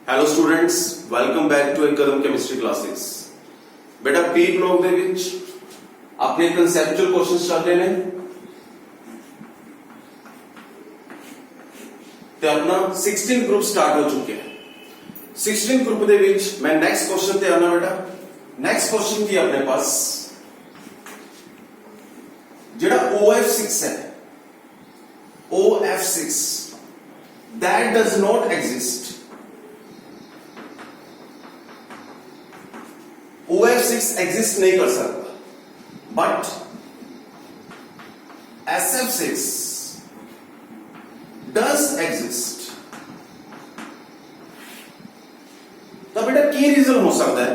Hello students, welcome back to ਇੱਕਦਮ chemistry classes. ਬੇਟਾ P block ਦੇ ਵਿੱਚ ਆਪਣੇ ਕਨਸੈਪਚੁਅਲ ਕੁਐਸਚਨਸ ਚੱਲ ਰਹੇ ਨੇ ਤੇ ਆਪਣਾ 16 ਗਰੁੱਪ ਸਟਾਰਟ ਹੋ ਚੁੱਕਿਆ ਹੈ। 16 ਗਰੁੱਪ ਦੇ ਵਿੱਚ ਮੈਂ ਨੈਕਸਟ ਕੁਐਸਚਨ ਤੇ ਆਉਣਾ ਬੇਟਾ। ਨੈਕਸਟ ਕੁਐਸਚਨ ਕੀ ਆਪਣੇ ਪਾਸ ਜਿਹੜਾ OF6 ਹੈ, OF6 that does not exist. OF6 exist नहीं कर सकता बट SF6 does exist। तो बेटा की रीजन हो सकता है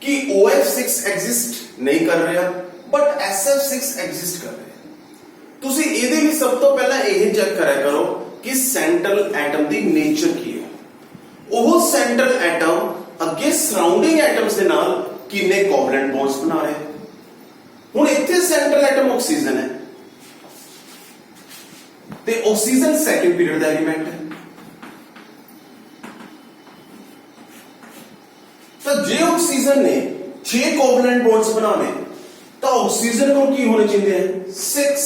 कि OF6 एग्जिस्ट नहीं कर रहा बट SF6 एग्जिस्ट कर रहा है। तुसी ਇਹਦੇ ਲਈ ਸਭ ਤੋਂ ਪਹਿਲਾਂ ਇਹ ਚੈੱਕ ਕਰਿਆ ਕਰੋ ਕਿ ਸੈਂਟਰਲ ਐਟਮ ਦੀ ਨੇਚਰ ਕੀ ਹੈ। ਉਹ ਸੈਂਟਰਲ ਐਟਮ ਅੱਗੇ ਸਰਾਊਂਡਿੰਗ ਐਟਮਸ ਦੇ ਨਾਲ ਕਿੰਨੇ ਕੋਵਲੈਂਟ ਬੌਂਡਸ ਬਣਾ ਰਹੇ। ਹੁਣ ਇੱਥੇ ਸੈਂਟਰਲ ਐਟਮ ਆਕਸੀਜਨ ਹੈ ਤੇ ਆਕਸੀਜਨ ਸੈਕੰਡ ਪੀਰੀਅਡ ਦਾ ਐਲੀਮੈਂਟ ਹੈ। ਤਾਂ ਜੇ ਆਕਸੀਜਨ ਨੇ 6 ਕੋਵਲੈਂਟ ਬੌਂਡਸ ਬਣਾਣੇ ਤਾਂ ਆਕਸੀਜਨ ਕੋਲ ਕੀ ਹੋਣੇ ਚਾਹੀਦੇ ਹੈ 6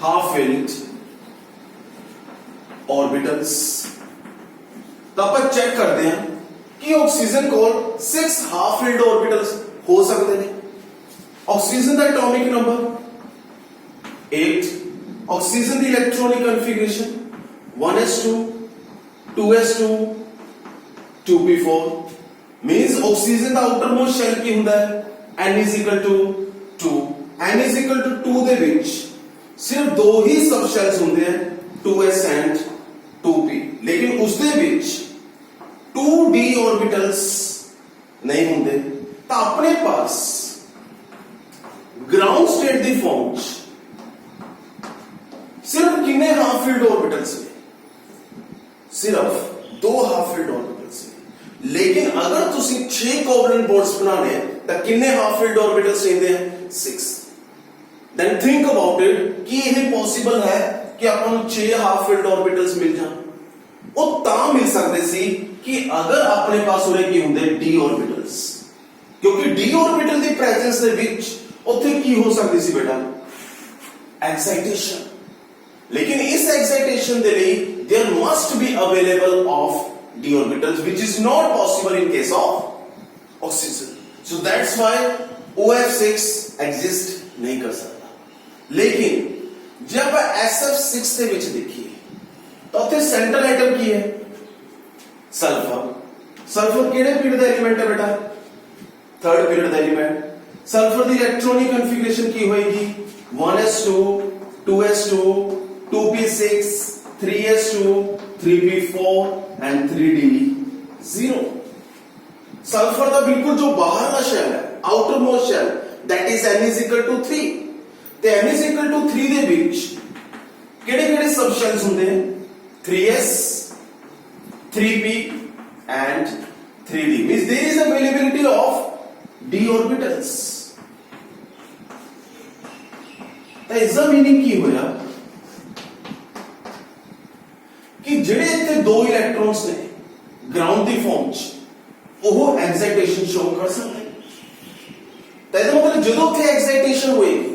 ਹਾਫ ਫਿਲਡ ऑर्बिटल्स। तो आप चेक करते हैं कि ऑक्सीजन को 6 हाफ फिल्ड ऑर्बिटल्स हो सकते हैं। ऑक्सीजन का एटॉमिक नंबर 8, ऑक्सीजन की electronic configuration 1s2 2s2 2p4 means oxygen का आउटर मोस्ट शेल की हुंदा है n = 2। n = 2 ਦੇ ਵਿੱਚ सिर्फ दो ही सब शेल्स ਹੁੰਦੇ हैं 2s and 2p, लेकिन उसके विच 2d ऑर्बिटल्स नहीं होंगे। तो अपने पास ग्राउंड स्टेट दी फॉर्म सिर्फ कितने हाफ फील्ड ऑर्बिटल्स ने सिर्फ 2 हाफ फील्ड ऑर्बिटल्स ने। लेकिन अगर तुसी 6 कोवलेंट बॉन्ड्स बनाने तो कितने हाफ फील्ड ऑर्बिटल्स चाहिए हैं 6। देन थिंक अबाउट इट कि यह पॉसिबल है कि अपन 6 हाफ फील्ड ऑर्बिटल्स मिल जाए। वो तां मिल सकते सी कि अगर अपने पास उरे की होंगे d ऑर्बिटल्स, क्योंकि d ऑर्बिटल की प्रेजेंस दे विच उत्थे की हो सकती सी बेटा एक्साइटेशन। लेकिन इस एक्साइटेशन दे लिए there must be available of d orbitals which is not possible in case of oxygen. So that's why OF6 exist नहीं कर सकता। लेकिन जब SF6 ਦੇ ਵਿੱਚ ਦੇਖੀਏ ਤਾਂ ਉੱਥੇ ਸੈਂਟਰਲ ਐਟਮ ਕੀ ਹੈ ਸਲਫਰ। ਸਲਫਰ ਕਿਹੜੇ ਪੀਰੀਅਡ ਦਾ ਐਲੀਮੈਂਟ ਹੈ ਬੇਟਾ ਥਰਡ ਪੀਰੀਅਡ ਦਾ ਐਲੀਮੈਂਟ। ਸਲਫਰ ਦੀ ਇਲੈਕਟ੍ਰੋਨਿਕ ਕਨਫੀਗਰੇਸ਼ਨ ਕੀ ਹੋਏਗੀ 1s2 2s2 2p6 3s2 3p4 and 3d0। Sulphur ਦਾ ਬਿਲਕੁਲ ਜੋ ਬਾਹਰਲਾ ਸ਼ੈਲ ਹੈ outer most shell that is n = 3 ਤੇ n = 3 ਦੇ ਵਿੱਚ ਕਿਹੜੇ ਕਿਹੜੇ ਸਬ ਸ਼ੈਲਸ ਹੁੰਦੇ ਨੇ 3s 3p and 3d means there is availability of d orbitals। ਤਾਂ ਇਸ ਦਾ ਮੀਨਿੰਗ ਕੀ ਹੋਇਆ ਕਿ ਜਿਹੜੇ ਇੱਥੇ ਦੋ ਇਲੈਕਟ੍ਰੋਨਸ ਨੇ ਗਰਾਊਂਡ ਦੀ ਫਾਰਮ 'ਚ ਉਹ ਐਕਸਾਈਟੇਸ਼ਨ ਸ਼ੋ ਕਰ ਸਕਦੇ। ਤਾਂ ਇਹਦਾ ਮਤਲਬ ਜਦੋਂ ਉੱਥੇ ਐਕਸਾਈਟੇਸ਼ਨ ਹੋਏਗੀ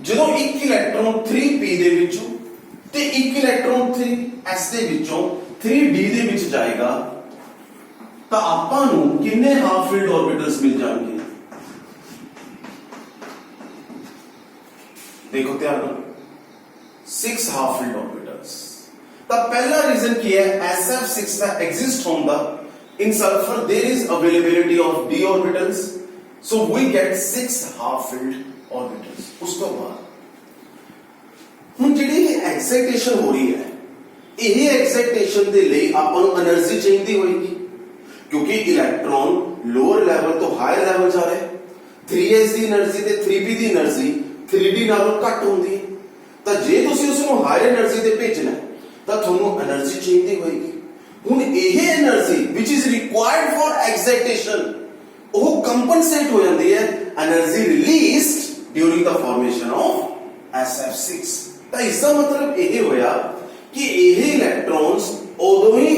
ਜਦੋਂ ਇੱਕ ਇਲੈਕਟ੍ਰੋਨ 3p ਦੇ ਵਿੱਚੋਂ ਤੇ ਇੱਕ ਇਲੈਕਟ੍ਰੋਨ 3s ਦੇ ਵਿੱਚੋਂ 3d ਦੇ ਵਿੱਚ ਜਾਏਗਾ ਤਾਂ ਆਪਾਂ ਨੂੰ ਕਿੰਨੇ ਹਾਫ ਫੀਲਡ ਆਰਬਿਟਲਸ ਮਿਲ ਜਾਣਗੇ। ਦੇਖੋ ਧਿਆਨ ਨਾਲ 6 ਹਾਫ ਫੀਲਡ ਆਰਬਿਟਲਸ। ਤਾਂ ਪਹਿਲਾ ਰੀਜ਼ਨ ਕੀ ਹੈ SF6 ਦਾ ਐਗਜ਼ਿਸਟ ਹੋਣ ਦਾ in sulfur there is availability of d orbitals, so we get 6 half filled orbitals। उसके बाद हम ਜਿਹੜੀ एक्साइटेशन हो रही है ਇਹ एक्साइटेशन ਦੇ ਲਈ ਆਪਾਂ ਨੂੰ એનર્ਜੀ ਚਾਹੀਦੀ ਹੋਏਗੀ ਕਿਉਂਕਿ ਇਲੈਕਟ੍ਰੋਨ ਲੋਅਰ ਲੈਵਲ ਤੋਂ ਹਾਇਰ ਲੈਵਲ ਜਾ ਰਿਹਾ ਹੈ। 3s ਦੀ એનર્ਜੀ ਤੇ 3p ਦੀ એનર્ਜੀ 3d ਨਾਲੋਂ ਘੱਟ ਹੁੰਦੀ ਹੈ। ਤਾਂ ਜੇ ਤੁਸੀਂ ਉਸ ਨੂੰ ਹਾਇਰ એનર્ਜੀ ਤੇ ਭੇਜਣਾ ਤਾਂ ਤੁਹਾਨੂੰ એનર્ਜੀ ਚਾਹੀਦੀ ਹੋਏਗੀ। ਹੁਣ ਇਹ energy which is required for excitation ਉਹ ਕੰਪਨਸੇਟ ਹੋ ਜਾਂਦੀ ਹੈ energy released during the formation of SF6। ਤਾਂ ਇਸ ਦਾ ਮਤਲਬ ਇਹ ਹੋਇਆ ਕਿ ਇਹ ਇਲੈਕਟ੍ਰੋਨਸ ਉਦੋਂ ਹੀ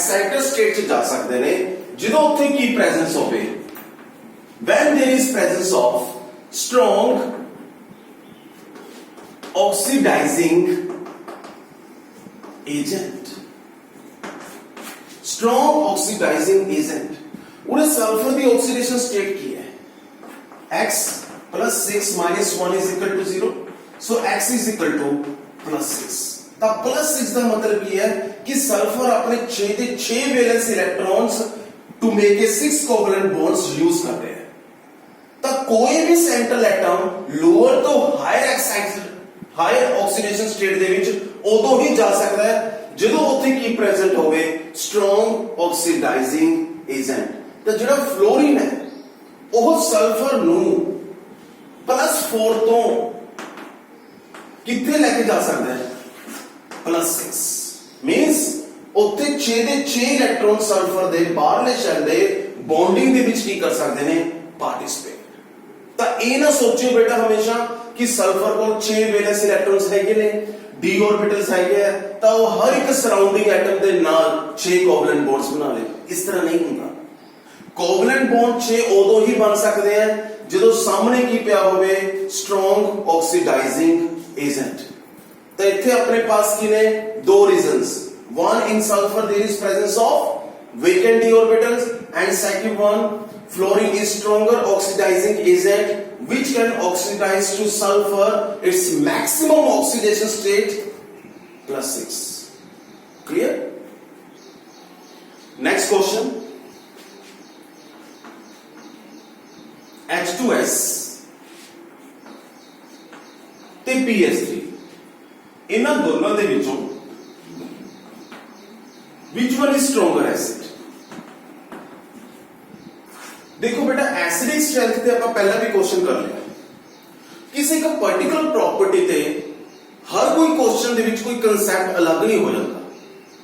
एक्साइटेड स्टेट च जा सकते ने ਜਦੋਂ ਉੱਥੇ ਕੀ ਪ੍ਰੈਜ਼ੈਂਸ ਹੋਵੇ when there is presence of strong oxidizing agent strong oxidizing agent ਉਹਦੇ सल्फर ਦੀ ऑक्सीडेशन स्टेट ਕੀ है x plus 6 minus 1 is equal to 0 so x is equal to plus 6 ਤਾਂ plus 6 ਦਾ ਮਤਲਬ ਕੀ ਹੈ ਕਿ सल्फर अपने 6 ਦੇ 6 valence electrons to make a 6 covalent bonds use कर रहे हैं तो कोई भी सेंट्रल एटम लोअर तो higher excited higher oxidation state ਦੇ ਵਿੱਚ ਉਦੋਂ ਹੀ ਜਾ ਸਕਦਾ ਹੈ ਜਦੋਂ ਉੱਥੇ ਕੀ ਪ੍ਰੈਜ਼ੈਂਟ ਹੋਵੇ ਸਟਰੋਂਗ ਆਕਸੀਡਾਈਜ਼ਿੰਗ ਏਜੰਟ ਤਾਂ ਜਿਹੜਾ ਫਲੋਰੀਨ ਹੈ ਉਹ ਸਲਫਰ ਨੂੰ +4 ਤੋਂ ਕਿੱਥੇ ਲੈ ਕੇ ਜਾ ਸਕਦਾ ਹੈ +6 ਮੀਨਸ ਉੱਥੇ 6 ਦੇ 6 ਇਲੈਕਟ੍ਰੋਨ ਸਲਫਰ ਦੇ ਬਾਹਰਲੇ ਸ਼ੈਲ ਦੇ ਬੌਂਡਿੰਗ ਦੇ ਵਿੱਚ ਕੀ ਕਰ ਸਕਦੇ ਨੇ ਪਾਰਟਿਸਿਪੇਟ ਤਾਂ ਇਹ ਨਾ ਸੋਚਿਓ ਬੇਟਾ ਹਮੇਸ਼ਾ ਕਿ ਸਲਫਰ ਕੋਲ 6 ਵੈਲੈਂਸ ਇਲੈਕਟ੍ਰੋਨਸ ਹੈਗੇ ਨੇ d ऑर्बिटल्स ਹੈਗੇ ਆ ਤਾਂ ਉਹ ਹਰ ਇੱਕ ਸਰਾਊਂਡਿੰਗ ਐਟਮ ਦੇ ਨਾਲ 6 ਕੋਵਲੈਂਟ ਬੌਂਡਸ ਬਣਾ ਲੇ ਇਸ ਤਰ੍ਹਾਂ ਨਹੀਂ ਹੁੰਦਾ ਕੋਵਲੈਂਟ ਬੌਂਡ 6 ਉਦੋਂ ਹੀ ਬਣ ਸਕਦੇ ਆ ਜਦੋਂ ਸਾਹਮਣੇ ਕੀ ਪਿਆ ਹੋਵੇ ਸਟਰੋਂਗ ਆਕਸੀਡਾਈਜ਼ਿੰਗ ਏਜੰਟ ਤਾਂ ਇੱਥੇ ਆਪਣੇ ਪਾਸ ਕੀ ਨੇ ਦੋ reasons one in sulfur there is presence of vacant d orbitals and second one fluorine is stronger oxidizing agent which can oxidize to sulfur its maximum oxidation state +6 clear next question H2S ਤੇ PS3 ਇਹਨਾਂ ਦੋਨਾਂ ਦੇ ਵਿੱਚੋਂ which one is stronger acid देखो बेटा acidic strength ਤੇ ਆਪਾਂ ਪਹਿਲਾਂ ਵੀ ਕੁਐਸਚਨ ਕਰ ਲਿਆ ਕਿਸੇ ਇੱਕ ਪਾਰਟਿਕੂਲਰ ਪ੍ਰੋਪਰਟੀ ਤੇ ਹਰ ਕੋਈ ਕੁਐਸਚਨ ਦੇ ਵਿੱਚ ਕੋਈ ਕਨਸੈਪਟ ਅਲੱਗ ਨਹੀਂ ਹੋ ਜਾਂਦਾ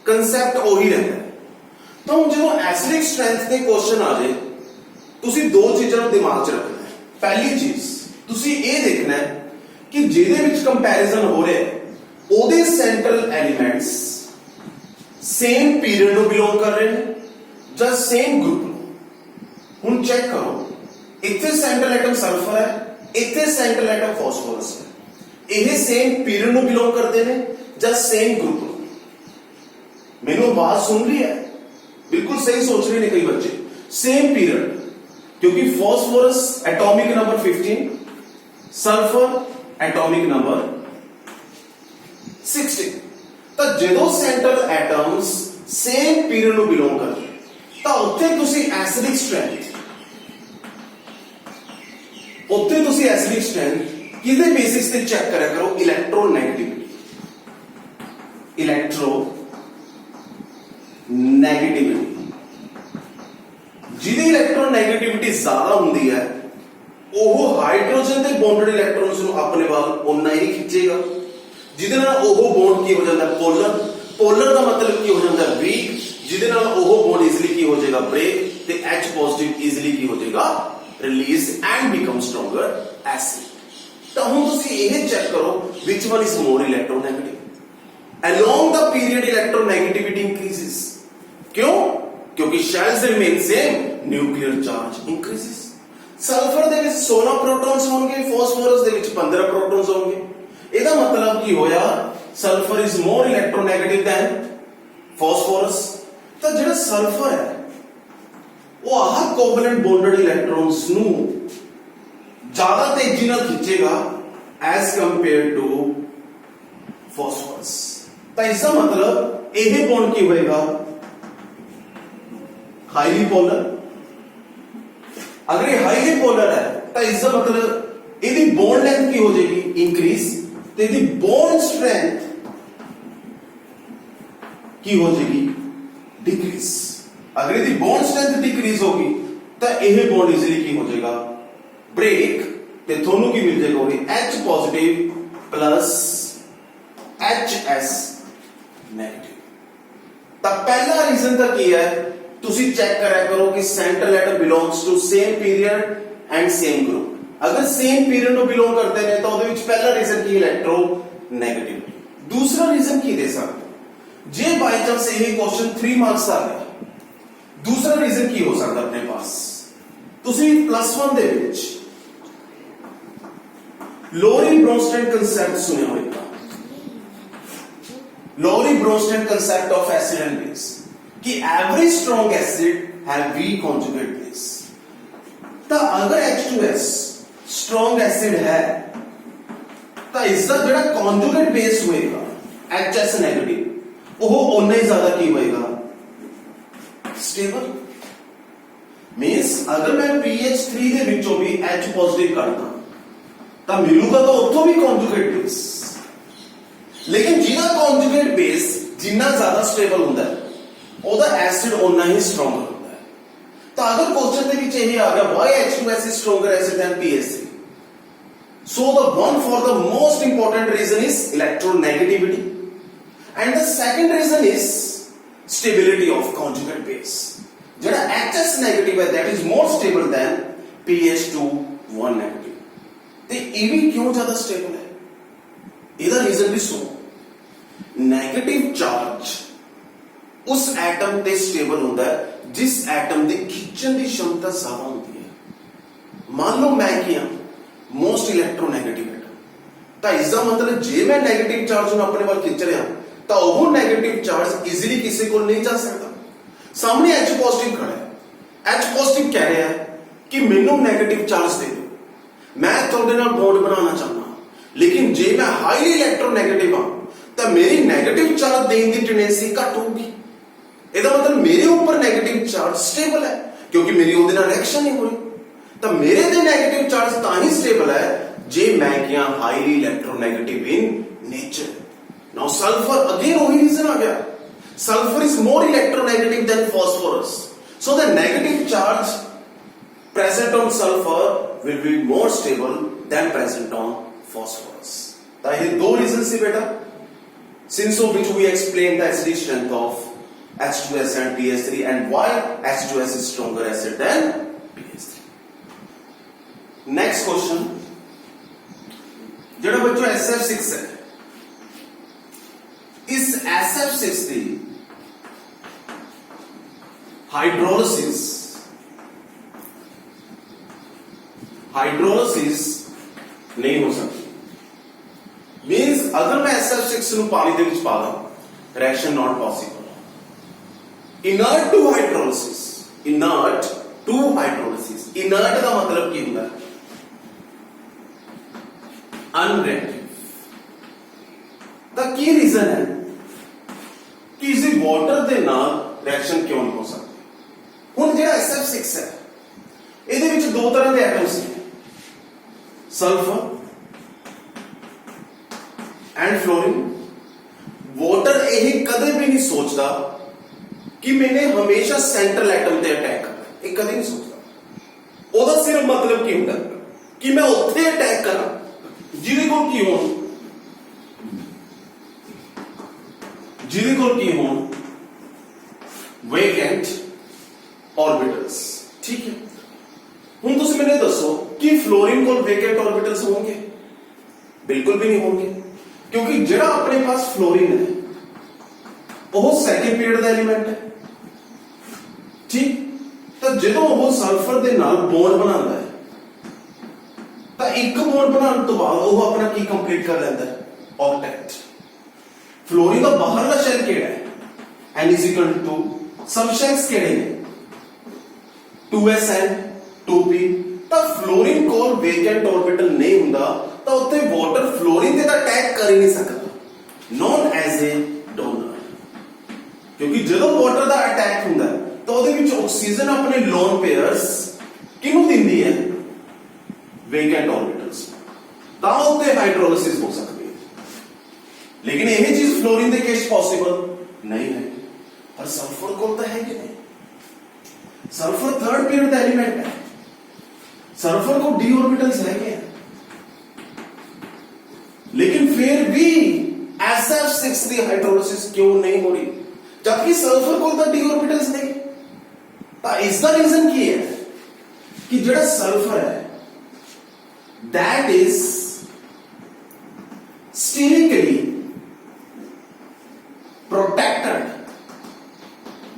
ਕਨਸੈਪਟ ਉਹੀ ਰਹਿੰਦਾ ਤਾਂ ਹੁਣ ਜਦੋਂ ਐਸਿਡਿਕ ਸਟਰੈਂਥ ਤੇ ਕੁਐਸਚਨ ਆ ਜਾਏ ਤੁਸੀਂ ਦੋ ਚੀਜ਼ਾਂ ਨੂੰ ਦਿਮਾਗ 'ਚ ਰੱਖਣਾ ਹੈ ਪਹਿਲੀ ਚੀਜ਼ ਤੁਸੀਂ ਇਹ ਦੇਖਣਾ ਹੈ ਕਿ ਜਿਹਦੇ ਵਿੱਚ ਕੰਪੈਰੀਜ਼ਨ ਹੋ ਰਿਹਾ ਹੈ ਉਹਦੇ ਸੈਂਟਰਲ ਐਲੀਮੈਂਟਸ सेम पीरियड ਨੂੰ ਬਿਲੋਂਗ ਕਰ ਰਹੇ ਨੇ ਜਾਂ ਸੇਮ ਗਰੁੱਪ ਨੂੰ ਹੁਣ ਚੈੱਕ ਕਰੋ ਇੱਥੇ ਸੈਂਟਰਲ ਐਟਮ ਸਲਫਰ ਹੈ ਇੱਥੇ ਸੈਂਟਰਲ ਐਟਮ ਫਾਸਫੋਰਸ ਹੈ ਇਹ ਸੇਮ ਪੀਰੀਅਡ ਨੂੰ ਬਿਲੋਂਗ ਕਰਦੇ ਨੇ ਜਾਂ ਸੇਮ ਗਰੁੱਪ ਨੂੰ ਮੈਨੂੰ ਆਵਾਜ਼ ਸੁਣ ਰਹੀ ਹੈ ਬਿਲਕੁਲ ਸਹੀ ਸੋਚ ਰਹੇ ਨੇ ਕਈ ਬੱਚੇ ਸੇਮ ਪੀਰੀਅਡ ਕਿਉਂਕਿ ਫਾਸਫੋਰਸ ਐਟॉमिक ਨੰਬਰ 15 ਸਲਫਰ ਐਟॉमिक ਨੰਬਰ 16 ਤਾਂ ਜਦੋਂ ਸੈਂਟਰਲ ਐਟਮਸ ਸੇਮ ਪੀਰੀਅਡ ਨੂੰ ਬਿਲੋਂਗ ਕਰਦੇ ਤਾਂ ਉੱਥੇ ਤੁਸੀਂ ਐਸਿਡਿਕ ਸਟਰੈਂਥ ਕਿਹਦੇ ਬੇਸਿਸ ਤੇ ਚੈੱਕ ਕਰਿਆ ਕਰੋ ਇਲੈਕਟ੍ਰੋਨੈਗੇਟਿਵਿਟੀ ਜਿਹਦੀ ਇਲੈਕਟ੍ਰੋਨੈਗੇਟਿਵਿਟੀ ਜ਼ਿਆਦਾ ਹੁੰਦੀ ਹੈ ਉਹ ਹਾਈਡਰੋਜਨ ਦੇ ਬੌਂਡਡ ਇਲੈਕਟ੍ਰੋਨਸ ਨੂੰ ਆਪਣੇ ਵੱਲ ਉਨਾ ਹੀ ਖਿੱਚੇਗਾ ਜਿਹਦੇ ਨਾਲ ਉਹ ਬੌਂਡ ਕੀ ਹੋ ਜਾਂਦਾ ਪੋਲਰ ਦਾ ਮਤਲਬ ਕੀ ਹੋ ਜਾਂਦਾ ਵੀਕ ਜਿਹਦੇ ਨਾਲ ਉਹ ਬੌਂਡ ਈਜ਼ੀਲੀ ਕੀ ਹੋ ਜਾਏਗਾ ਬ੍ਰੇਕ ਤੇ H ਪੋਜ਼ਿਟਿਵ ਈਜ਼ੀਲੀ ਕੀ ਹੋ ਜਾਏਗਾ release and become stronger acid ਤਾਂ ਹੁਣ ਤੁਸੀਂ ਇਹ ਚੈੱਕ ਕਰੋ which one is more electronegative along the period electronegativity increases क्यों क्योंकि shells remain same nuclear charge increases sulphur ਦੇ ਵਿੱਚ 16 ਪ੍ਰੋਟੋਨਸ ਹੋਣਗੇ ਫਾਸਫੋਰਸ ਦੇ ਵਿੱਚ 15 ਪ੍ਰੋਟੋਨਸ ਹੋਣਗੇ ਇਹਦਾ ਮਤਲਬ ਕੀ ਹੋਇਆ sulphur is more electronegative than phosphorus ਤਾਂ ਜਿਹੜਾ ਸਲਫਰ ਹੈ ਉਹ ਆਹ ਕੋਵਲੈਂਟ ਬੌਂਡਡ ਇਲੈਕਟ੍ਰੋਨਸ ਨੂੰ ਜ਼ਿਆਦਾ ਤੇਜ਼ੀ ਨਾਲ ਖਿੱਚੇਗਾ ਐਸ ਕੰਪੇਅਰ ਟੂ ਫਾਸਫੋਰਸ ਤਾਂ ਇਸ ਦਾ ਮਤਲਬ ਇਹ ਬੌਂਡ ਕੀ ਹੋਏਗਾ ਹਾਈਲੀ ਪੋਲਰ ਅਗਰ ਇਹ ਹਾਈਲੀ ਪੋਲਰ ਹੈ ਤਾਂ ਇਸ ਦਾ ਮਤਲਬ ਇਹਦੀ ਬੌਂਡ ਲੈਂਥ ਕੀ ਹੋ ਜਾਏਗੀ ਇੰਕਰੀਜ਼ ਤੇ ਇਹਦੀ ਬੌਂਡ ਸਟਰੈਂਥ ਕੀ ਹੋ ਜਾਏਗੀ डिक्रीज अगर यदि बॉन्ड स्ट्रेंथ डिक्रीज होगी तो यह बॉन्ड इजीली की हो जाएगा ब्रेक ते थोनों की मिल जाएगा होगी H positive plus HS negative तो पहला रीजन तो की है तुसी चेक करा करो कि central atom belongs to same period and same group अगर सेम पीरियड को बिलोंग करते हैं तो ਉਹਦੇ ਵਿੱਚ पहला रीजन की इलेक्ट्रो नेगेटिव दूसरा रीजन की दे सकते जे बाय चांस यही क्वेश्चन 3 मार्क्स आ गया, दूसरा रीजन की हो सकता अपने पास, तुसी +1 ਦੇ ਵਿੱਚ ਲੋਰੀ ਬ੍ਰੌਨਸਟਨ ਕਨਸੈਪਟ ਸੁਣਿਆ ਹੋਵੇਗਾ। Lowry Bronsted concept of acid and base कि every strong acid have weak conjugate base। ਤਾਂ ਅਗਰ H2S strong acid ਹੈ ਤਾਂ ਇਸ ਦਾ ਜਿਹੜਾ conjugate base ਹੋਏਗਾ HS negative ਉਹ ਉਨਾ ਹੀ ਜ਼ਿਆਦਾ ਕੀ ਹੋਏਗਾ, stable। means ਅਗਰ ਮੈਂ PH3 ਦੇ ਵਿੱਚੋਂ ਵੀ H positive ਕੱਢਦਾ ਤਾਂ ਮਿਲੂਗਾ ਤਾਂ ਉੱਥੋਂ ਵੀ conjugate base, ਲੇਕਿਨ ਜਿਹਦਾ conjugate base ਜਿੰਨਾ ਜ਼ਿਆਦਾ stable ਹੁੰਦਾ ਹੈ ਉਹਦਾ ਐਸਿਡ ਉਨਾ ਹੀ ਸਟਰੋਂਗਰ ਹੁੰਦਾ ਹੈ। ਤਾਂ ਅਗਰ ਕੁਐਸਚਨ ਦੇ ਵਿੱਚ ਇਹ ਆ ਗਿਆ why H2S is stronger acid than PH3, so the one for the most important reason is electronegativity and the second reason is stability of conjugate base। ਜਿਹੜਾ HS negative ਹੈ that is more stable than PH2 negative। ਤੇ ਇਹ ਵੀ ਕਿਉਂ ਜ਼ਿਆਦਾ stable ਹੈ, ਇਹਦਾ reason ਵੀ ਸੁਣੋ। Negative charge उस एटम ते स्टेबल होता है जिस एटम की खिंचन की क्षमता ज्यादा होती है। मान लो मैं क्या मोस्ट इलेक्ट्रोनेगेटिव एटम, तो इसका मतलब जे मैं नेगेटिव चार्ज ਨੂੰ ਆਪਣੇ ਵੱਲ ਖਿੱਚ ਰਿਹਾ ਤਾਂ ਉਹ ਨੈਗੇਟਿਵ ਚਾਰਜ ਈਜ਼ੀਲੀ ਕਿਸੇ ਕੋਲ ਨਹੀਂ ਜਾ ਸਕਦਾ। ਸਾਹਮਣੇ H ਪੋਜ਼ਿਟਿਵ ਖੜਾ ਹੈ, H ਪੋਜ਼ਿਟਿਵ ਕਹਿ ਰਿਹਾ ਹੈ ਕਿ ਮੈਨੂੰ ਨੈਗੇਟਿਵ ਚਾਰਜ ਦੇ ਦਿਓ, ਮੈਂ ਤੁਹਾਡੇ ਨਾਲ ਬੌਂਡ ਬਣਾਉਣਾ ਚਾਹੁੰਦਾ, ਲੇਕਿਨ ਜੇ ਮੈਂ ਹਾਈਲੀ ਇਲੈਕਟ੍ਰੋਨੈਗੇਟਿਵ ਹਾਂ ਤਾਂ ਮੇਰੀ ਨੈਗੇਟਿਵ ਚਾਰਜ ਦੇਣ ਦੀ ਟੈਂਡੈਂਸੀ ਘੱਟ ਹੋਊਗੀ। ਇਹਦਾ ਮਤਲਬ ਮੇਰੇ ਉੱਪਰ ਨੈਗੇਟਿਵ ਚਾਰਜ ਸਟੇਬਲ ਹੈ ਕਿਉਂਕਿ ਮੇਰੀ ਉਹਦੇ ਨਾਲ ਰਿਐਕਸ਼ਨ ਨਹੀਂ ਹੋ ਰਹੀ। ਤਾਂ ਮੇਰੇ ਦੇ ਨੈਗੇਟਿਵ ਚਾਰਜ ਤਾਂ ਹੀ ਸਟੇਬਲ ਹੈ ਜੇ ਮੈਂ ਕਿਹਾ highly electronegative in nature. Now sulphur again ਉਹੀ ਰੀਜ਼ਨ ਆ ਗਿਆ, sulphur is more electronegative than phosphorus, so the negative charge present on sulfur will be more stable than present on phosphorus। ਤਾਂ ਇਹ ਦੋ ਰੀਜ਼ਨ ਸੀ ਬੇਟਾ, since of which we explained the acidic strength of H2S and PH3 and why H2S is stronger acid than PH3। next question, ਜਿਹੜਾ ਬੱਚੋ SF6 ਹੈ, ਇਸ SF6 ਦੀ ਹਾਈਡਰੋਲਿਸਿਸ ਨਹੀਂ ਹੋ ਸਕਦੀ। means ਅਗਰ ਮੈਂ SF6 ਨੂੰ ਪਾਣੀ ਦੇ ਵਿੱਚ ਪਾ ਦਾਂ reaction not possible. inert to hydrolysis, inert to hydrolysis, inert ਦਾ ਮਤਲਬ ਕੀ ਹੁੰਦਾ ਹੈ, ਅਨਰਿਐਕਟਿਵ। ਤਾਂ ਕੀ ਰੀਜ਼ਨ ਹੈ ਕਿ ਇਸ ਵਾਟਰ ਦੇ ਨਾਲ ਰਿਐਕਸ਼ਨ ਕਿਉਂ ਨਹੀਂ ਹੋ ਸਕਦੀ। ਹੁਣ ਜਿਹੜਾ SF6 ਹੈ ਇਹਦੇ ਵਿੱਚ ਦੋ ਤਰ੍ਹਾਂ ਦੇ ਐਟਮਸ ਨੇ, ਸਲਫਰ ਐਂਡ ਫਲੋਰੀਨ। ਵਾਟਰ ਇਹ ਕਦੇ ਵੀ ਨਹੀਂ ਸੋਚਦਾ ਕਿ ਮੈਨੇ ਹਮੇਸ਼ਾ ਸੈਂਟਰਲ ਐਟਮ ਤੇ ਅਟੈਕ ਕਰਨਾ, ਇਹ ਕਦੇ ਨਹੀਂ ਸੋਚਦਾ। ਉਹਦਾ ਸਿਰਫ ਮਤਲਬ ਕੀ ਹੁੰਦਾ ਕਿ ਮੈਂ ਉੱਥੇ ਅਟੈਕ ਕਰਾਂ ਜਿਹਦੇ ਕੋਲ ਹੋਣ ਵੈਕੈਂਟ ऑर्बिटल्स। ठीक है, ਹੁਣ ਤੁਸੀਂ ਮੈਨੂੰ ਦੱਸੋ ਕਿ ਫਲੋਰੀਨ ਕੋਲ ਵੈਕੈਂਟ ऑर्बिटल्स ਹੋਣਗੇ? ਬਿਲਕੁਲ ਵੀ ਨਹੀਂ ਹੋਣਗੇ, ਕਿਉਂਕਿ ਜਿਹੜਾ ਆਪਣੇ ਪਾਸ ਫਲੋਰੀਨ ਹੈ ਉਹ ਸੈਕੰਡ ਪੀਰੀਅਡ ਦਾ ਐਲੀਮੈਂਟ ਹੈ। ਠੀਕ, ਤਾਂ ਜਦੋਂ ਉਹ ਸਲਫਰ ਦੇ ਨਾਲ ਬੌਂਡ ਬਣਾਉਂਦਾ ਹੈ ਤਾਂ ਇੱਕ ਬੌਂਡ ਬਣਾਉਣ ਤੋਂ ਬਾਅਦ ਉਹ ਆਪਣਾ ਕੀ ਕੰਪਲੀਟ ਕਰ ਲੈਂਦਾ ਹੈ, ਆਕਟੈਟ। ਫਲੋਰੀਨ ਦਾ ਬਾਹਰਲਾ ਸ਼ੈਲ ਕਿਹੜਾ ਹੈ, N=2, ਸਬ ਸ਼ੈਲਸ ਕਿਹੜੇ ਨੇ, 2sn 2p। ਤਾਂ ਫਲੋਰੀਨ ਕੋਲ ਵੈਕੈਂਟ ऑर्बिटल ਨਹੀਂ ਹੁੰਦਾ ਤਾਂ ਉੱਥੇ ਵਾਟਰ ਫਲੋਰੀਨ ਤੇ ਤਾਂ ਅਟੈਕ ਕਰ ਹੀ ਨਹੀਂ ਸਕਦਾ, ਨੋਨ ਐਜ਼ ਏ ਡੋਨਰ। ਕਿਉਂਕਿ ਜਦੋਂ ਵਾਟਰ ਦਾ ਅਟੈਕ ਹੁੰਦਾ ਤਾਂ ਉਹਦੇ ਵਿੱਚ ਆਕਸੀਜਨ ਆਪਣੇ ਲੋਨ ਪੇਅਰਸ ਕਿਹਨੂੰ ਦਿੰਦੀ ਹੈ, ਵੈਕੈਂਟ ऑर्बिटल्स, ਤਾਂ ਉੱਥੇ ਹਾਈਡਰੋਲਿਸਿਸ ਹੋ ਸਕਦੀ ਹੈ। ਲੇਕਿਨ ਇਹ ਚੀਜ਼ ਫਲੋਰੀਨ ਦੇ ਕੇਸ ਪੋਸੀਬਲ ਨਹੀਂ ਹੈ, ਪਰ ਸਲਫਰ ਕੋਲ ਤਾਂ ਹੈ ਕਿ ਨਹੀਂ। सल्फर थर्ड पीरियड का एलिमेंट है, सल्फर को डी ऑर्बिटल्स है, लेकिन फिर भी SF6 की हाइड्रोलिसिस क्यों नहीं हो रही जबकि सल्फर को तो डी ऑर्बिटल्स नहीं। तो इसका रीजन की है कि जो सल्फर है that is sterically protect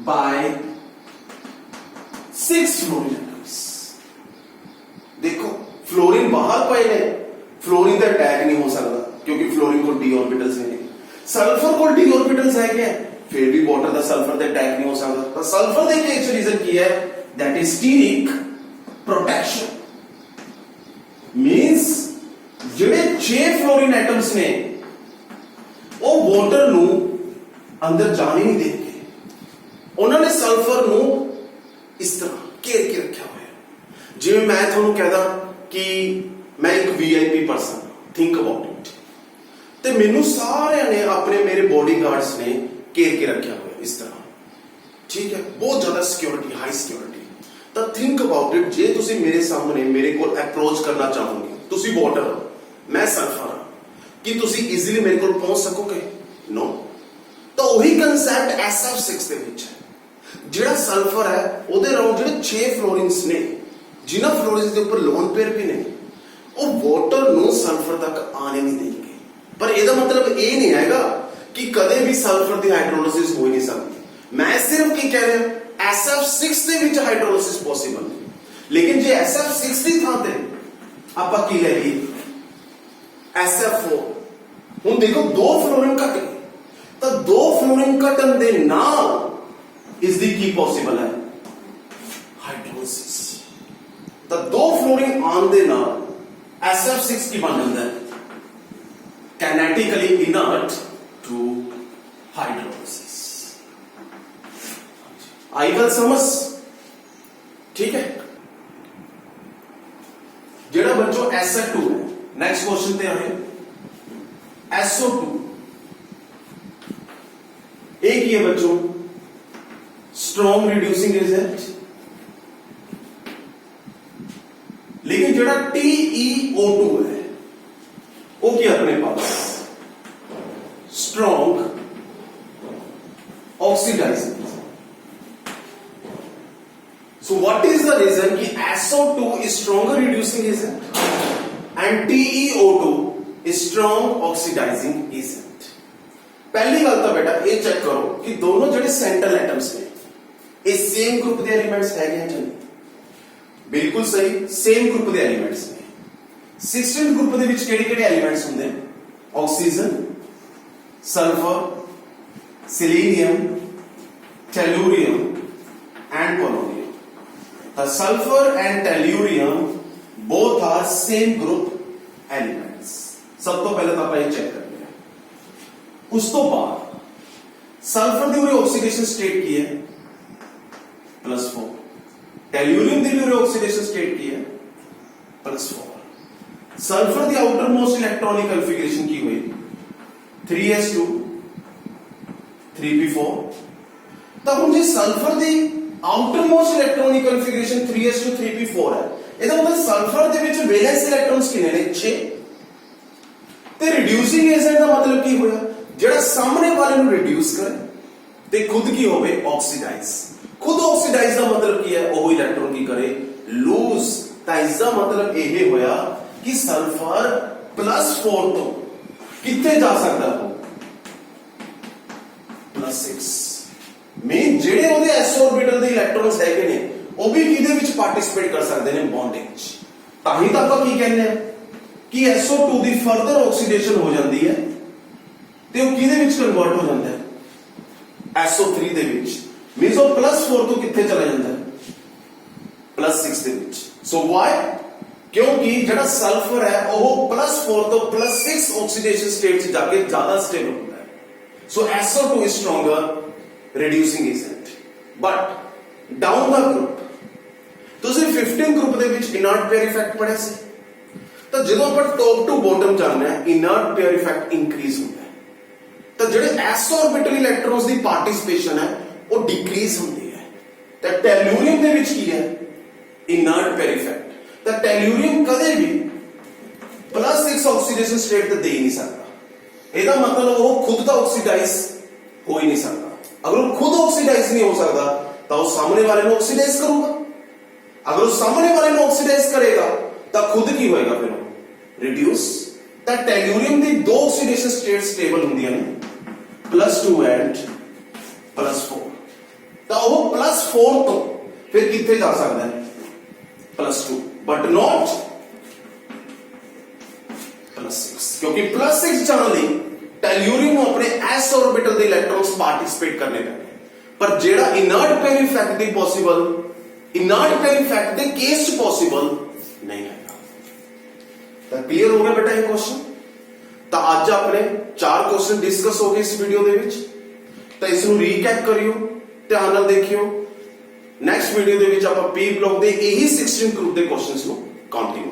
by 6 fluorine atoms. देखो फ्लोरीन बाहर पे ने, फ्लोरीन का अटैक नहीं हो सकता क्योंकि फ्लोरीन को डी ऑर्बिटल्स ने, सल्फर को डी ऑर्बिटल्स है क्या, फिर भी वाटर का सल्फर का अटैक नहीं हो सकता। तो सल्फर का एक रीजन की है, that is steric protection. Means ਜਿਹੜੇ 6 फ्लोरीन एटम्स ने ਉਹ ਵਾਟਰ ਨੂੰ ਅੰਦਰ ਜਾਣ ਹੀ ਨਹੀਂ ਦੇਣਗੇ, ਉਹਨਾਂ ਨੇ ਸਲਫਰ ਨੂੰ ਇਸ ਤਰ੍ਹਾਂ ਘੇਰ ਕੇ ਰੱਖਿਆ ਹੋਇਆ। ਜਿਵੇਂ ਮੈਂ ਤੁਹਾਨੂੰ ਕਹਦਾ ਕਿ ਮੈਂ ਇੱਕ VIP person, think about it, ਤੇ ਮੈਨੂੰ ਸਾਰਿਆਂ ਨੇ ਆਪਣੇ ਮੇਰੇ ਬੋਡੀਗਾਰਡਸ ਨੇ ਘੇਰ ਕੇ ਰੱਖਿਆ ਹੋਇਆ ਇਸ ਤਰ੍ਹਾਂ, ਠੀਕ ਹੈ, ਬਹੁਤ ਜ਼ਿਆਦਾ ਸਿਕਿਉਰਿਟੀ, ਹਾਈ ਸਿਕਿਉਰਿਟੀ। ਤਾਂ ਥਿੰਕ ਅਬਾਊਟ ਇਟ, ਜੇ ਤੁਸੀਂ ਮੇਰੇ ਸਾਹਮਣੇ ਮੇਰੇ ਕੋਲ ਅਪਰੋਚ ਕਰਨਾ ਚਾਹੋਗੇ, ਤੁਸੀਂ ਵਾਟਰ, ਮੈਂ ਸਲਫਰ, ਕਿ ਤੁਸੀਂ ਈਜ਼ੀਲੀ ਮੇਰੇ ਕੋਲ ਪਹੁੰਚ ਸਕੋਗੇ? ਨੋ। ਤਾਂ ਉਹੀ ਕਨਸੈਪਟ SF6 ਦੇ ਵਿੱਚ ਹੈ। ਜਿਹੜਾ ਸਲਫਰ ਹੈ ਉਹਦੇ ਅਰਾਊਂਡ ਜਿਹੜੇ 6 ਫਲੋਰੀਨਸ ਨੇ, ਜਿਨ੍ਹਾਂ ਫਲੋਰੀਨਸ ਦੇ ਉੱਪਰ ਲੋਨ ਪੇਅਰ ਵੀ ਨੇ, ਉਹ ਵਾਟਰ ਨੂੰ ਸਲਫਰ ਤੱਕ ਆਣੇ ਨਹੀਂ ਦੇਣਗੇ। ਪਰ ਇਹਦਾ ਮਤਲਬ ਇਹ ਨਹੀਂ ਹੈਗਾ ਕਿ ਕਦੇ ਵੀ ਸਲਫਰ ਦੀ ਹਾਈਡਰੋਲਿਸਿਸ ਹੋ ਹੀ ਨਹੀਂ ਸਕਦੀ। ਮੈਂ ਸਿਰਫ ਕੀ ਕਹਿ ਰਿਹਾ, SF6 ਦੇ ਵਿੱਚ ਹਾਈਡਰੋਲਿਸਿਸ ਪੋਸੀਬਲ ਹੈ, ਲੇਕਿਨ ਜੇ SF6 ਦੀ ਥਾਂ ਤੇ ਆਪਾਂ ਕੀ ਲੈ ਲਈਏ, SF4, ਹੁਣ ਦੇਖੋ 2 ਫਲੋਰੀਨ ਘਟ ਗਏ, ਤਾਂ 2 ਫਲੋਰੀਨ ਘਟਣ ਦੇ ਨਾਲ ਇਸ ਦੀ ਕੀ ਪੋਸੀਬਲ ਹੈ, ਹਾਈਡਰੋਲਿਸਿਸ। ਤਾਂ 2 ਫਲੋਰੀਨ ਆਉਣ ਦੇ ਨਾਲ SF6 ਕੀ ਬਣ ਜਾਂਦਾ ਹੈ, kinetically inert to hydrolysis। आई गल समझ, ठीक है। जेड़ा बच्चों SO2 है, नेक्स्ट क्वेश्चन पे आए, SO2 एक ही है बच्चों, स्ट्रॉन्ग रिड्यूसिंग एजेंट, लेकिन जेड़ा TeO2 है वो क्या अपने पास strong oxidising. So what is the reason कि SO2 is stronger reducing agent and TeO2 is strong oxidizing agent? पहली गल तो बेटा ये चेक करो कि दोनों ਜਿਹੜੇ सेंट्रल एटम्स ने ये सेम ग्रुप ਦੇ एलिमेंट्स है ਜਾਂ ਨਹੀਂ। ਬਿਲਕੁਲ ਸਹੀ, ਸੇਮ ਗਰੁੱਪ ਦੇ ਐਲੀਮੈਂਟਸ ਨੇ। 16th ਗਰੁੱਪ ਦੇ ਵਿੱਚ ਕਿਹੜੇ-ਕਿਹੜੇ ਐਲੀਮੈਂਟਸ ਹੁੰਦੇ ਨੇ? Oxygen, sulphur, selenium, tellurium and polonium. The sulfur and tellurium both are same group elements. सब तो पहले तो आप ये चेक कर लिया। उस तो बाद सल्फर की ऑक्सीडेशन स्टेट की है +4, टेल्यूरियम की ऑक्सीडेशन स्टेट की है +4, सल्फर की आउटर मोस्ट इलेक्ट्रॉनिक कॉन्फ़िगरेशन की हुई 3s2 3p4। तो हम जी सल्फर की outer most electronic configuration 3s2 3p4 है, ਇਹਦਾ ਮਤਲਬ ਸਲਫਰ ਦੇ ਵਿੱਚ ਵੈਲੈਂਸ ਇਲੈਕਟ੍ਰੋਨਸ ਕਿੰਨੇ ਨੇ? 6। ਤੇ ਰਿਡਿਊਸਿੰਗ ਏਜੰਟ ਦਾ ਮਤਲਬ ਕੀ ਹੋਇਆ? ਜਿਹੜਾ ਸਾਹਮਣੇ ਵਾਲੇ ਨੂੰ ਰਿਡਿਊਸ ਕਰੇ ਤੇ ਖੁਦ ਕੀ ਹੋਵੇ? ਆਕਸੀਡਾਈਜ਼। ਖੁਦ ਆਕਸੀਡਾਈਜ਼ ਦਾ ਮਤਲਬ ਕੀ ਹੈ? ਉਹ ਇਲੈਕਟ੍ਰੋਨ ਕੀ ਕਰੇ? ਲੂਜ਼। ਤਾਂ ਇਸ ਦਾ ਮਤਲਬ ਇਹ ਹੋਇਆ ਕਿ ਸਲਫਰ +4 ਤੋਂ ਕਿੱਥੇ ਜਾ ਸਕਦਾ ਹੋ? +6। ਮੇਨ ਜਿਹੜੇ ਉਹਦੇ s orbital ਦੇ ਇਲੈਕਟ੍ਰੋਨਸ ਹੈਗੇ ਨੇ ਉਹ ਵੀ ਕਿਹਦੇ ਵਿੱਚ ਪਾਰਟਿਸਿਪੇਟ ਕਰ ਸਕਦੇ ਨੇ? ਬੌਂਡਿੰਗ ਚ। ਤਾਂ ਹੀ ਤਾਂ ਆਪਾਂ ਕੀ ਕਹਿੰਦੇ ਆ ਕਿ SO2 ਦੀ ਫਰਦਰ ਆਕਸੀਡੇਸ਼ਨ ਹੋ ਜਾਂਦੀ ਹੈ ਤੇ ਉਹ ਕਿਹਦੇ ਵਿੱਚ ਕਨਵਰਟ ਹੋ ਜਾਂਦਾ ਹੈ? SO3 ਦੇ ਵਿੱਚ। ਮੀਨਸ ਉਹ +4 ਤੋਂ ਕਿੱਥੇ ਚਲਾ ਜਾਂਦਾ ਹੈ? +6 ਦੇ ਵਿੱਚ। ਸੋ ਵਾਈ? ਕਿਉਂਕਿ ਜਿਹੜਾ ਸਲਫਰ ਹੈ ਉਹ +4 ਤੋਂ +6 ਆਕਸੀਡੇਸ਼ਨ ਸਟੇਟ ਚ ਜਾ ਕੇ ਜ਼ਿਆਦਾ ਸਟੇਬਲ ਹੁੰਦਾ ਹੈ। ਸੋ SO2 is stronger reducing agent, but down the group ਤੁਸੀਂ 15 ਗਰੁੱਪ ਦੇ ਵਿੱਚ ਇਨਰਟ ਪੇਅਰ ਇਫੈਕਟ ਪੜਿਆ ਸੀ। ਤਾਂ ਜਦੋਂ ਆਪਾਂ ਟੌਪ ਟੂ ਬਾਟਮ ਜਾਂਦੇ ਆ ਇਨਰਟ ਪੇਅਰ ਇਫੈਕਟ ਇਨਕਰੀਜ਼ ਹੁੰਦਾ ਹੈ, ਤਾਂ ਜਿਹੜੇ s orbital ਇਲੈਕਟ੍ਰੋਨਸ ਦੀ ਪਾਰਟਿਸਿਪੇਸ਼ਨ ਹੈ ਉਹ ਡਿਕਰੀਜ਼ ਹੁੰਦੀ ਹੈ। ਤਾਂ ਟੈਲੂਰੀਅਮ ਦੇ ਵਿੱਚ ਕੀ ਹੈ? ਇਨਰਟ ਪੇਅਰ ਇਫੈਕਟ। ਤਾਂ ਟੈਲੂਰੀਅਮ ਕਦੇ ਵੀ +6 ਆਕਸੀਡੇਸ਼ਨ ਸਟੇਟ ਤੇ ਦੇ ਹੀ ਨਹੀਂ ਸਕਦਾ। ਇਹਦਾ ਮਤਲਬ ਉਹ ਖੁਦ ਤਾਂ ਆਕਸੀਡਾਈਜ਼ ਹੋ ਹੀ ਨਹੀਂ ਸਕਦਾ। अगर वो खुद ऑक्सीडाइज नहीं हो सकता तो वो सामने वाले को ऑक्सीडाइज करूंगा। अगर वो सामने वाले को ऑक्सीडाइज करेगा तो खुद की होएगा फिर रिड्यूस। तो टेल्यूरियम की 2 ऑक्सीडेशन स्टेट स्टेबल होंगी ने +2 एंड +4। तो ਉਹ +4 ਤੋਂ ਫਿਰ ਕਿੱਥੇ ਜਾ ਸਕਦਾ ਹੈ +2 ਬਟ ਨੋਟ +6 ਕਿਉਂਕਿ +6 ਜਾਣ ਲਈ ਟੈਲੂਰੀਅਮ ਨੂੰ ਆਪਣੇ s orbital ਦੇ ਇਲੈਕਟ੍ਰੋਨਸ ਪਾਰਟਿਸਿਪੇਟ ਕਰਨੇ ਪੈਂਦੇ ਪਰ ਜਿਹੜਾ ਇਨਰਟ ਪੈਰ ਇਫੈਕਟ ਦੀ ਪੋਸੀਬਲ ਇਨਰਟ ਪੈਰ ਇਫੈਕਟ ਦੇ ਕੇਸ ਚ ਪੋਸੀਬਲ ਨਹੀਂ ਹੈ ਤਾਂ ਕਲੀਅਰ ਹੋ ਗਿਆ ਬੇਟਾ ਇਹ ਕੁਐਸਚਨ ਤਾਂ ਅੱਜ ਆਪਣੇ 4 ਕੁਐਸਚਨ ਡਿਸਕਸ ਹੋ ਗਏ ਇਸ ਵੀਡੀਓ ਦੇ ਵਿੱਚ ਤਾਂ ਇਸ ਨੂੰ ਰੀਕੈਪ ਕਰਿਓ ਧਿਆਨ ਨਾਲ ਦੇਖਿਓ ਨੈਕਸਟ ਵੀਡੀਓ ਦੇ ਵਿੱਚ ਆਪਾਂ ਪੀ ਬਲੌਕ ਦੇ ਇਹੀ 16 ਗਰੁੱਪ ਦੇ ਕੁਐਸਚਨਸ ਨੂੰ ਕੰਟੀਨਿਊ